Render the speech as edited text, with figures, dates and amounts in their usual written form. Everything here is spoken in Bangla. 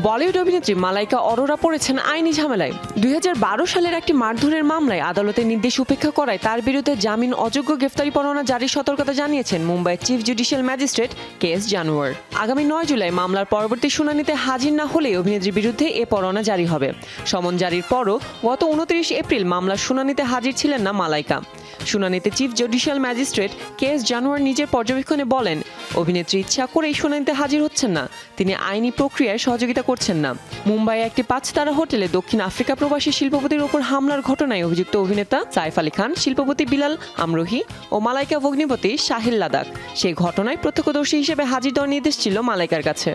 বলিউড অভিনেত্রী মালাইকা অরোরা পড়েছেন আইনি ঝামেলায়। 2012 সালের একটি মারধরের মামলায় আদালতের নির্দেশ উপেক্ষা করায় তার বিরুদ্ধে জামিন অযোগ্য গ্রেফতারি পরোয়ানা জারির সতর্কতা জানিয়েছেন মুম্বাইয়ের চিফ জুডিশিয়াল ম্যাজিস্ট্রেট কেএস জানুয়ার। আগামী 9 জুলাই মামলার পরবর্তী শুনানিতে হাজির না হলে অভিনেত্রীর বিরুদ্ধে এ পরোয়ানা জারি হবে। সমন জারির পরও গত 29 এপ্রিল মামলার শুনানিতে হাজির ছিলেন না মালাইকা। শুনানিতে চিফ জুডিশিয়াল ম্যাজিস্ট্রেট কেএস জানুয়ার নিজের পর্যবেক্ষণে বলেন, অভিনেত্রী ইচ্ছা করেই শুনানিতে হাজির হচ্ছেন না, তিনি আইনি প্রক্রিয়ায় সহযোগিতা করছেন না। মুম্বাইয়ে একটি 5 তারা হোটেলে দক্ষিণ আফ্রিকা প্রবাসী শিল্পপতির ওপর হামলার ঘটনায় অভিযুক্ত অভিনেতা সাইফ আলী খান, শিল্পপতি বিলাল আমরোহী ও মালাইকা ভগ্নিপতি শাহিল লাদাখ সেই ঘটনায় প্রত্যক্ষদর্শী হিসেবে হাজির দেওয়ার নির্দেশ ছিল মালাইকার কাছে।